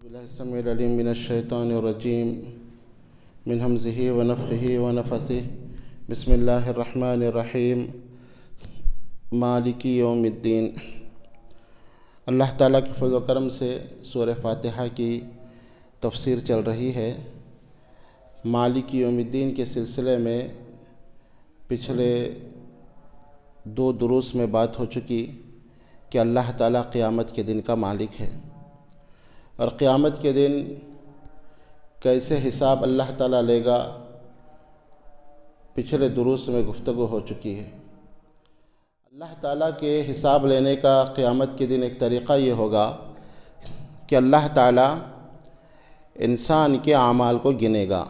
بالله السميع العليم من الشيطان الرجيم من همزه ونفخه ونفثه بسم الله الرحمن الرحیم مالک یوم الدین۔ اللہ تعالیٰ کے فضل و کرم سے سورہ فاتحہ کی تفسیر چل رہی ہے۔ مالک یوم الدین کے سلسلے میں پچھلے 2 دروس میں بات ہو چکی کہ اللہ تعالیٰ قیامت کے دن کا مالک ہے، اور قیامت کے دن کیسے حساب اللہ تعالیٰ لے گا پچھلے دروس میں گفتگو ہو چکی ہے۔ اللہ تعالیٰ کے حساب لینے کا قیامت کے دن ایک طریقہ یہ ہوگا کہ اللہ تعالیٰ انسان کے اعمال کو گنے گا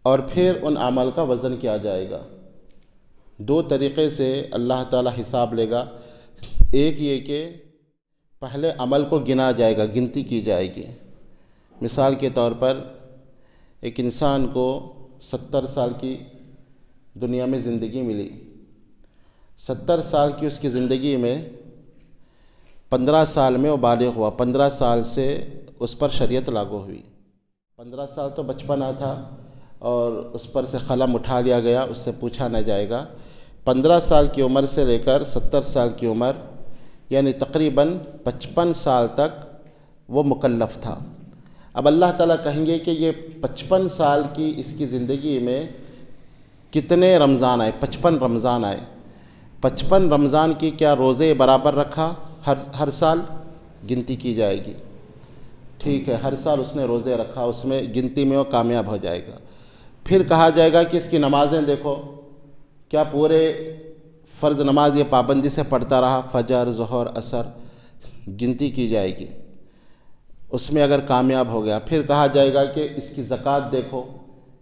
اور پھر ان اعمال کا وزن کیا جائے گا۔ 2 طریقے سے اللہ تعالیٰ حساب لے گا۔ ایک یہ کہ پہلے عمل کو گنا جائے گا، گنتی کی جائے گی۔ مثال کے طور پر ایک انسان کو 70 سال کی دنیا میں زندگی ملی۔ 70 سال کی اس کی زندگی میں 15 سال میں وہ بالغ ہوا، 15 سال سے اس پر شریعت لاگو ہوئی۔ 15 سال تو بچپنا تھا اور اس پر سے قلم اٹھا لیا گیا، اس سے پوچھا نہ جائے گا۔ 15 سال کی عمر سے لے کر 70 سال کی عمر یعنی تقریباً 55 سال تک وہ مکلف تھا۔ اب اللہ تعالیٰ کہیں گے کہ یہ 55 سال کی اس کی زندگی میں کتنے رمضان آئے؟ 55 رمضان آئے۔ 55 رمضان کی کیا روزے برابر رکھا؟ ہر سال گنتی کی جائے گی۔ ٹھیک ہے، ہر سال اس نے روزے رکھا، اس میں گنتی میں وہ کامیاب ہو جائے گا۔ پھر کہا جائے گا کہ اس کی نمازیں دیکھو، کیا پورے فرض نماز یہ پابندی سے پڑھتا رہا؟ فجر، ظہر، عصر گنتی کی جائے گی، اس میں اگر کامیاب ہو گیا۔ پھر کہا جائے گا کہ اس کی زکوٰۃ دیکھو،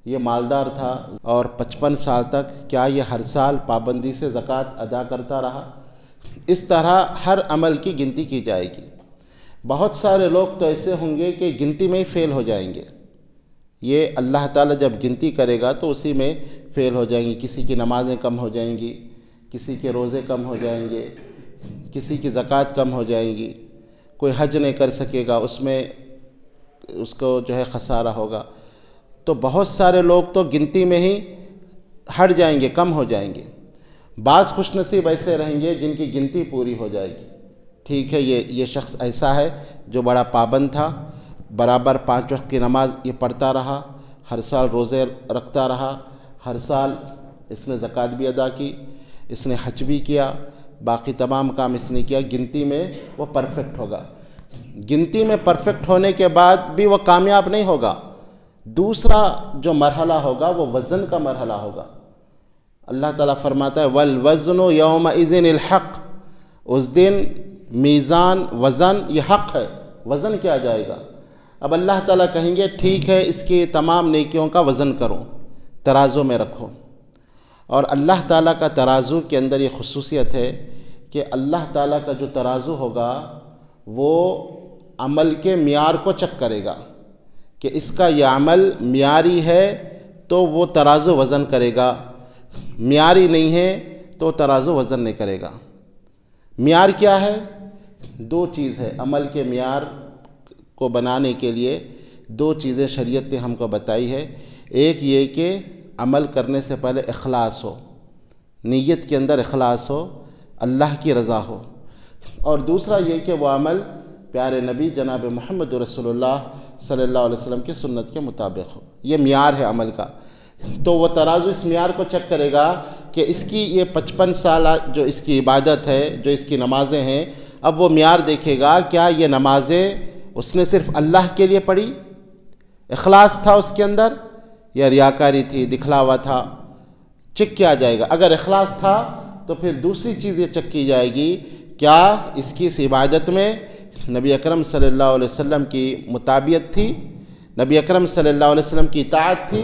یہ مالدار تھا اور 55 سال تک کیا یہ ہر سال پابندی سے زکوٰۃ ادا کرتا رہا؟ اس طرح ہر عمل کی گنتی کی جائے گی۔ بہت سارے لوگ تو ایسے ہوں گے کہ گنتی میں ہی فیل ہو جائیں گے۔ یہ اللہ تعالیٰ جب گنتی کرے گا تو اسی میں فیل ہو جائیں گی۔ کسی کی نمازیں کم ہو جائیں گی، کسی کے روزے کم ہو جائیں گے، کسی کی زکوٰۃ کم ہو جائیں گی، کوئی حج نہیں کر سکے گا، اس میں اس کو جو ہے خسارہ ہوگا۔ تو بہت سارے لوگ تو گنتی میں ہی ہٹ جائیں گے، کم ہو جائیں گے۔ بعض خوش نصیب ایسے رہیں گے جن کی گنتی پوری ہو جائے گی۔ ٹھیک ہے، یہ شخص ایسا ہے جو بڑا پابند تھا، برابر 5 وقت کی نماز یہ پڑھتا رہا، ہر سال روزے رکھتا رہا، ہر سال اس نے زکوٰۃ بھی ادا کی، اس نے حج بھی کیا، باقی تمام کام اس نے کیا۔ گنتی میں وہ پرفیکٹ ہوگا۔ گنتی میں پرفیکٹ ہونے کے بعد بھی وہ کامیاب نہیں ہوگا۔ دوسرا جو مرحلہ ہوگا وہ وزن کا مرحلہ ہوگا۔ اللہ تعالیٰ فرماتا ہے وَالْوَزْنُ يَوْمَئِذٍ الْحَقُّ، اس دن میزان، وزن یہ حق ہے، وزن کیا جائے گا۔ اب اللہ تعالیٰ کہیں گے ٹھیک ہے، اس کی تمام نیکیوں کا وزن کرو، ترازو میں رکھو۔ اور اللہ تعالیٰ کا ترازو کے اندر یہ خصوصیت ہے کہ اللہ تعالیٰ کا جو ترازو ہوگا وہ عمل کے معیار کو چیک کرے گا کہ اس کا یہ عمل معیاری ہے تو وہ ترازو وزن کرے گا، معیاری نہیں ہے تو ترازو وزن نہیں کرے گا۔ معیار کیا ہے؟ 2 چیز ہے۔ عمل کے معیار کو بنانے کے لیے 2 چیزیں شریعت نے ہم کو بتائی ہے۔ ایک یہ کہ عمل کرنے سے پہلے اخلاص ہو، نیت کے اندر اخلاص ہو، اللہ کی رضا ہو، اور دوسرا یہ کہ وہ عمل پیارے نبی جناب محمد رسول اللہ صلی اللہ علیہ وسلم کی سنت کے مطابق ہو۔ یہ معیار ہے عمل کا۔ تو وہ ترازو اس معیار کو چیک کرے گا کہ اس کی یہ 55 سال جو اس کی عبادت ہے، جو اس کی نمازیں ہیں، اب وہ معیار دیکھے گا کیا یہ نمازیں اس نے صرف اللہ کے لیے پڑھی، اخلاص تھا اس کے اندر، یا ریاکاری تھی، دکھلاوا تھا، چیک کیا جائے گا۔ اگر اخلاص تھا تو پھر دوسری چیز یہ چیک کی جائے گی کیا اس کی اس عبادت میں نبی اکرم صلی اللہ علیہ وسلم کی مطابعت تھی، نبی اکرم صلی اللہ علیہ وسلم کی اطاعت تھی،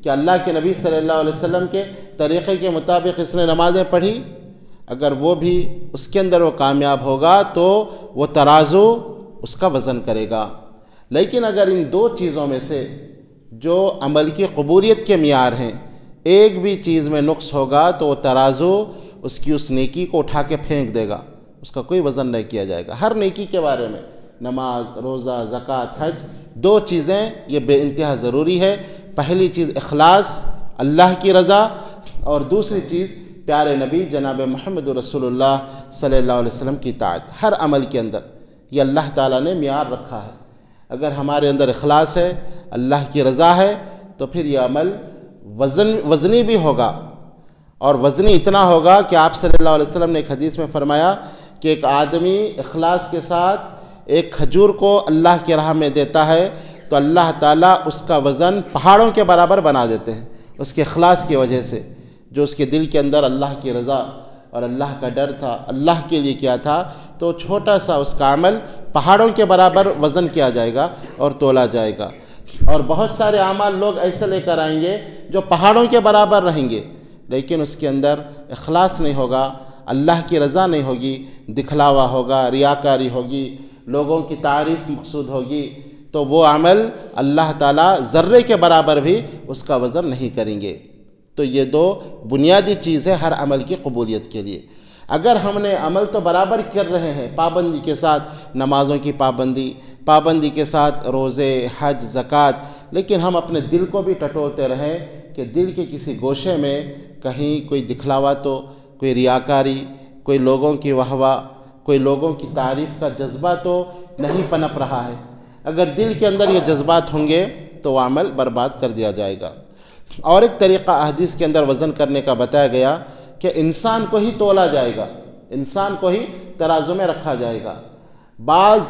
کہ اللہ کے نبی صلی اللہ علیہ وسلم کے طریقے کے مطابق اس نے نمازیں پڑھی۔ اگر وہ بھی اس کے اندر وہ کامیاب ہوگا تو وہ ترازو اس کا وزن کرے گا۔ لیکن اگر ان 2 چیزوں میں سے جو عمل کی قبولیت کے معیار ہیں ایک بھی چیز میں نقص ہوگا تو وہ ترازو اس کی اس نیکی کو اٹھا کے پھینک دے گا، اس کا کوئی وزن نہیں کیا جائے گا۔ ہر نیکی کے بارے میں نماز، روزہ، زکوٰۃ، حج، دو چیزیں یہ بے انتہا ضروری ہے۔ پہلی چیز اخلاص، اللہ کی رضا، اور دوسری چیز پیارے نبی جناب محمد رسول اللہ صلی اللہ علیہ وسلم کی اطاعت۔ ہر عمل کے اندر یہ اللہ تعالیٰ نے معیار رکھا ہے۔ اگر ہمارے اندر اخلاص ہے، اللہ کی رضا ہے، تو پھر یہ عمل وزنی بھی ہوگا، اور وزنی اتنا ہوگا کہ آپ صلی اللہ علیہ وسلم نے ایک حدیث میں فرمایا کہ ایک آدمی اخلاص کے ساتھ ایک کھجور کو اللہ کی راہ میں دیتا ہے تو اللہ تعالیٰ اس کا وزن پہاڑوں کے برابر بنا دیتے ہیں، اس کے اخلاص کی وجہ سے، جو اس کے دل کے اندر اللہ کی رضا اور اللہ کا ڈر تھا، اللہ کے لیے کیا تھا، تو چھوٹا سا اس کا عمل پہاڑوں کے برابر وزن کیا جائے گا اور تولا جائے گا۔ اور بہت سارے اعمال لوگ ایسے لے کر آئیں گے جو پہاڑوں کے برابر رہیں گے، لیکن اس کے اندر اخلاص نہیں ہوگا، اللہ کی رضا نہیں ہوگی، دکھلاوا ہوگا، ریاکاری ہوگی، لوگوں کی تعریف مقصود ہوگی، تو وہ عمل اللہ تعالیٰ ذرے کے برابر بھی اس کا وزن نہیں کریں گے۔ تو یہ دو بنیادی چیز ہے ہر عمل کی قبولیت کے لیے۔ اگر ہم نے عمل تو برابر کر رہے ہیں، پابندی کے ساتھ نمازوں کی پابندی کے ساتھ روزے، حج، زکوٰۃ، لیکن ہم اپنے دل کو بھی ٹٹولتے رہیں کہ دل کے کسی گوشے میں کہیں کوئی دکھلاوا تو، کوئی ریاکاری، کوئی لوگوں کی واہ، کوئی لوگوں کی تعریف کا جذبہ تو نہیں پنپ رہا ہے۔ اگر دل کے اندر یہ جذبات ہوں گے تو وہ عمل برباد کر دیا جائے گا۔ اور ایک طریقہ احادیث کے اندر وزن کرنے کا بتایا گیا کہ انسان کو ہی تولا جائے گا، انسان کو ہی ترازو میں رکھا جائے گا۔ بعض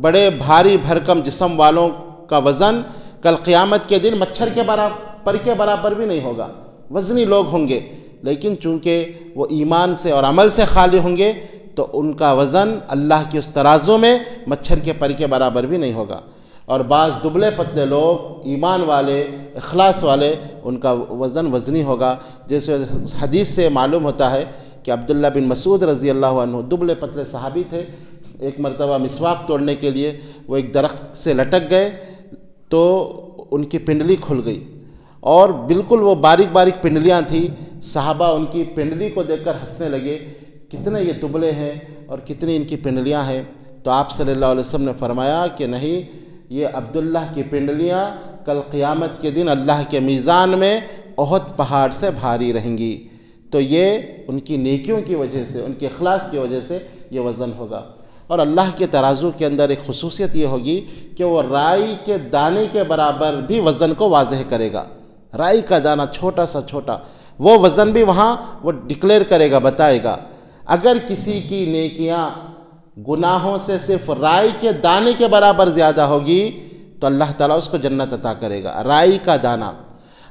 بڑے بھاری بھرکم جسم والوں کا وزن کل قیامت کے دن مچھر کے برابر بھی نہیں ہوگا، وزنی لوگ ہوں گے، لیکن چونکہ وہ ایمان سے اور عمل سے خالی ہوں گے تو ان کا وزن اللہ کے اس ترازو میں مچھر کے پر کے برابر بھی نہیں ہوگا۔ اور بعض دبلے پتلے لوگ ایمان والے، اخلاص والے، ان کا وزن وزنی ہوگا۔ جیسے حدیث سے معلوم ہوتا ہے کہ عبداللہ بن مسعود رضی اللہ عنہ دبلے پتلے صحابی تھے، ایک مرتبہ مسواک توڑنے کے لیے وہ ایک درخت سے لٹک گئے تو ان کی پنڈلی کھل گئی، اور بالکل وہ باریک باریک پنڈلیاں تھیں۔ صحابہ ان کی پنڈلی کو دیکھ کر ہنسنے لگے، کتنے یہ دبلے ہیں اور کتنی ان کی پنڈلیاں ہیں۔ تو آپ صلی اللہ علیہ وسلم نے فرمایا کہ نہیں، یہ عبداللہ کی پنڈلیاں کل قیامت کے دن اللہ کے میزان میں احد پہاڑ سے بھاری رہیں گی۔ تو یہ ان کی نیکیوں کی وجہ سے، ان کے اخلاص کی وجہ سے یہ وزن ہوگا۔ اور اللہ کے ترازو کے اندر ایک خصوصیت یہ ہوگی کہ وہ رائی کے دانے کے برابر بھی وزن کو واضح کرے گا۔ رائی کا دانہ چھوٹا سا چھوٹا، وہ وزن بھی وہاں وہ ڈکلیئر کرے گا، بتائے گا۔ اگر کسی کی نیکیاں گناہوں سے صرف رائی کے دانے کے برابر زیادہ ہوگی تو اللہ تعالیٰ اس کو جنت عطا کرے گا، رائی کا دانہ۔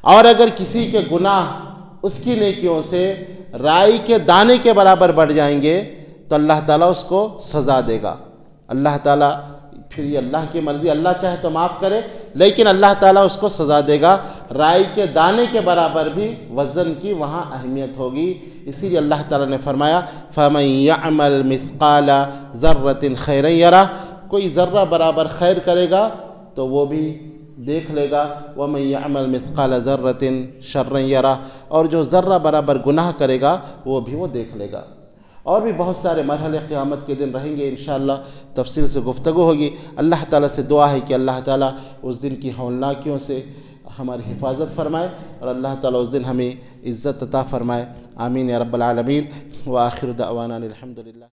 اور اگر کسی کے گناہ اس کی نیکیوں سے رائی کے دانے کے برابر بڑھ جائیں گے تو اللہ تعالیٰ اس کو سزا دے گا۔ اللہ تعالیٰ پھر یہ اللہ کی مرضی، اللہ چاہے تو معاف کرے، لیکن اللہ تعالیٰ اس کو سزا دے گا۔ رائی کے دانے کے برابر بھی وزن کی وہاں اہمیت ہوگی۔ اسی لیے اللہ تعالیٰ نے فرمایا فَمَن يَعْمَلْ مِثْقَالَ ذَرَّةٍ خَيْرًا يَرَهُ، کوئی ذرہ برابر خیر کرے گا تو وہ بھی دیکھ لے گا، وَمَن يَعْمَلْ مِثْقَالَ ذَرَّةٍ شَرًّا يَرَهُ، اور جو ذرہ برابر گناہ کرے گا وہ بھی وہ دیکھ لے گا۔ اور بھی بہت سارے مرحلے قیامت کے دن رہیں گے، انشاءاللہ تفصیل سے گفتگو ہوگی۔ اللہ تعالیٰ سے دعا ہے کہ اللہ تعالیٰ اس دن کی ہولناکیوں سے ہماری حفاظت فرمائے، اور اللہ تعالیٰ اس دن ہمیں عزت عطا فرمائے۔ آمین یا رب العالمین۔ وآخر دعوانا الحمدللہ۔